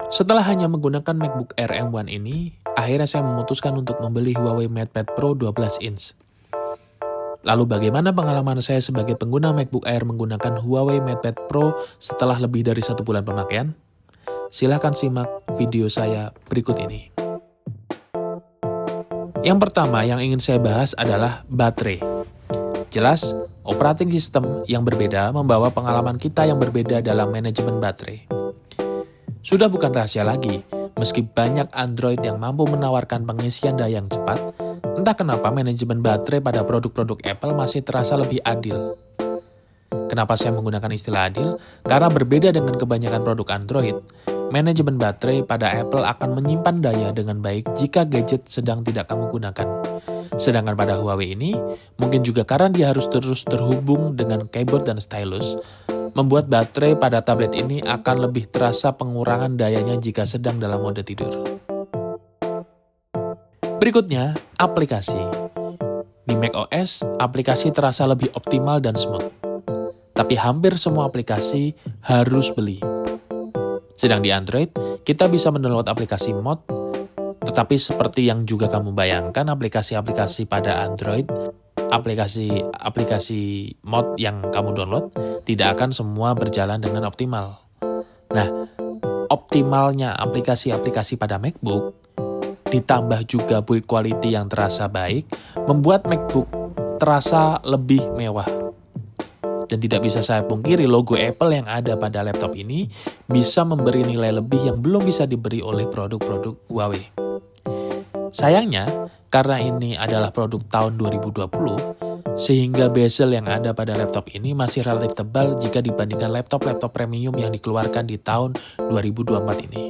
Setelah hanya menggunakan MacBook Air M1 ini, akhirnya saya memutuskan untuk membeli Huawei MatePad Pro 12 inch. Lalu bagaimana pengalaman saya sebagai pengguna MacBook Air menggunakan Huawei MatePad Pro setelah lebih dari 1 bulan pemakaian? Silahkan simak video saya berikut ini. Yang pertama yang ingin saya bahas adalah baterai. Jelas, operating system yang berbeda membawa pengalaman kita yang berbeda dalam manajemen baterai. Sudah bukan rahasia lagi, meski banyak Android yang mampu menawarkan pengisian daya yang cepat, entah kenapa manajemen baterai pada produk-produk Apple masih terasa lebih adil. Kenapa saya menggunakan istilah adil? Karena berbeda dengan kebanyakan produk Android, manajemen baterai pada Apple akan menyimpan daya dengan baik jika gadget sedang tidak kamu gunakan. Sedangkan pada Huawei ini, mungkin juga karena dia harus terus terhubung dengan keyboard dan stylus, membuat baterai pada tablet ini akan lebih terasa pengurangan dayanya jika sedang dalam mode tidur. Berikutnya, aplikasi. Di macOS, aplikasi terasa lebih optimal dan smooth. Tapi hampir semua aplikasi harus beli. Sedang di Android, kita bisa mendownload aplikasi mod, tetapi seperti yang juga kamu bayangkan, aplikasi-aplikasi pada Android, aplikasi mod yang kamu download, tidak akan semua berjalan dengan optimal. Nah, optimalnya aplikasi-aplikasi pada MacBook, ditambah juga build quality yang terasa baik, membuat MacBook terasa lebih mewah. Dan tidak bisa saya pungkiri, logo Apple yang ada pada laptop ini bisa memberi nilai lebih yang belum bisa diberi oleh produk-produk Huawei. Sayangnya, karena ini adalah produk tahun 2020, sehingga bezel yang ada pada laptop ini masih relatif tebal jika dibandingkan laptop-laptop premium yang dikeluarkan di tahun 2024 ini.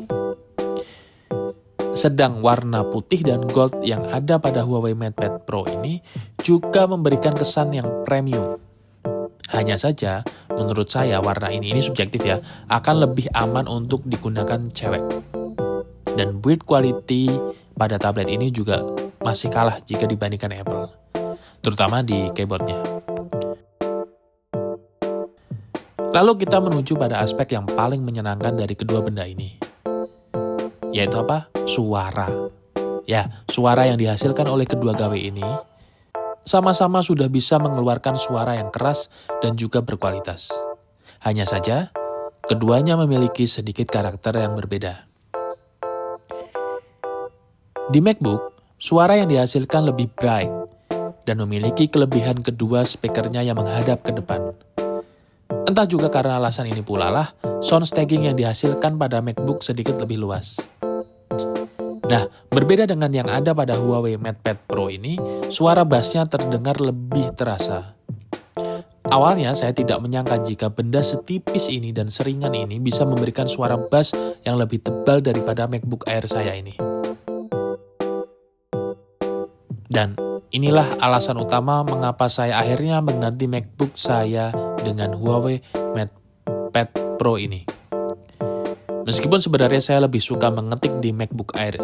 Sedang warna putih dan gold yang ada pada Huawei MatePad Pro ini juga memberikan kesan yang premium. Hanya saja, menurut saya warna ini subjektif ya, akan lebih aman untuk digunakan cewek. Dan build quality pada tablet ini juga masih kalah jika dibandingkan Apple, terutama di keyboardnya. Lalu kita menuju pada aspek yang paling menyenangkan dari kedua benda ini, yaitu apa? Suara. Ya, suara yang dihasilkan oleh kedua gawe ini sama-sama sudah bisa mengeluarkan suara yang keras dan juga berkualitas. Hanya saja, keduanya memiliki sedikit karakter yang berbeda. Di MacBook, suara yang dihasilkan lebih bright dan memiliki kelebihan kedua speakernya yang menghadap ke depan. Entah juga karena alasan ini pula lah, sound staging yang dihasilkan pada MacBook sedikit lebih luas. Nah, berbeda dengan yang ada pada Huawei MatePad Pro ini, suara bassnya terdengar lebih terasa. Awalnya saya tidak menyangka jika benda setipis ini dan seringan ini bisa memberikan suara bass yang lebih tebal daripada MacBook Air saya ini. Dan inilah alasan utama mengapa saya akhirnya mengganti MacBook saya dengan Huawei MatePad Pro ini. Meskipun sebenarnya saya lebih suka mengetik di MacBook Air,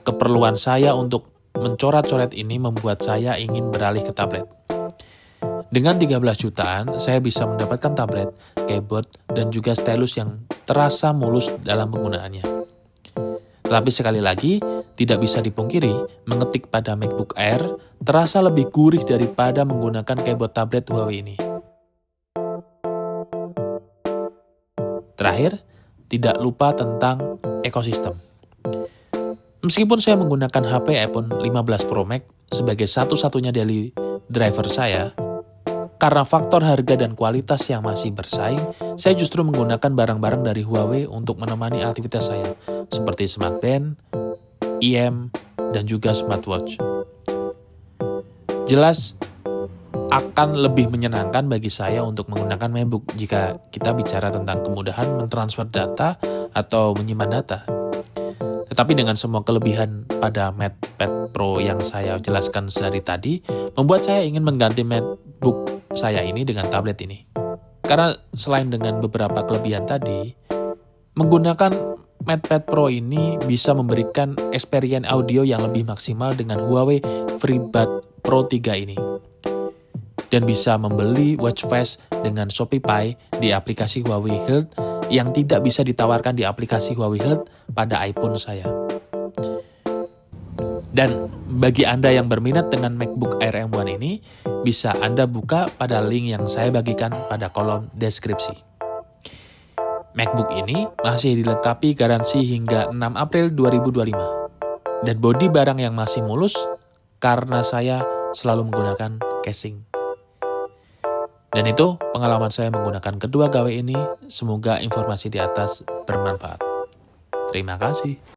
keperluan saya untuk mencoret-coret ini membuat saya ingin beralih ke tablet. Dengan 13 jutaan, saya bisa mendapatkan tablet, keyboard, dan juga stylus yang terasa mulus dalam penggunaannya. Tetapi sekali lagi, tidak bisa dipungkiri, mengetik pada MacBook Air terasa lebih gurih daripada menggunakan keyboard tablet Huawei ini. Terakhir, tidak lupa tentang ekosistem. Meskipun saya menggunakan HP iPhone 15 Pro Max sebagai satu-satunya daily driver saya, karena faktor harga dan kualitas yang masih bersaing, saya justru menggunakan barang-barang dari Huawei untuk menemani aktivitas saya, seperti smartband, IM, dan juga smartwatch. Jelas, akan lebih menyenangkan bagi saya untuk menggunakan MacBook jika kita bicara tentang kemudahan mentransfer data atau menyimpan data. Tetapi dengan semua kelebihan pada MatePad Pro yang saya jelaskan dari tadi, membuat saya ingin mengganti MacBook saya ini dengan tablet ini. Karena selain dengan beberapa kelebihan tadi, menggunakan MatePad Pro ini bisa memberikan experience audio yang lebih maksimal dengan Huawei FreeBuds Pro 3 ini. Dan bisa membeli watch face dengan Shopee Pay di aplikasi Huawei Health yang tidak bisa ditawarkan di aplikasi Huawei Health pada iPhone saya. Dan bagi Anda yang berminat dengan MacBook Air M1 ini, bisa Anda buka pada link yang saya bagikan pada kolom deskripsi. MacBook ini masih dilengkapi garansi hingga 6 April 2025. Dan bodi barang yang masih mulus karena saya selalu menggunakan casing. Dan itu pengalaman saya menggunakan kedua gawai ini. Semoga informasi di atas bermanfaat. Terima kasih.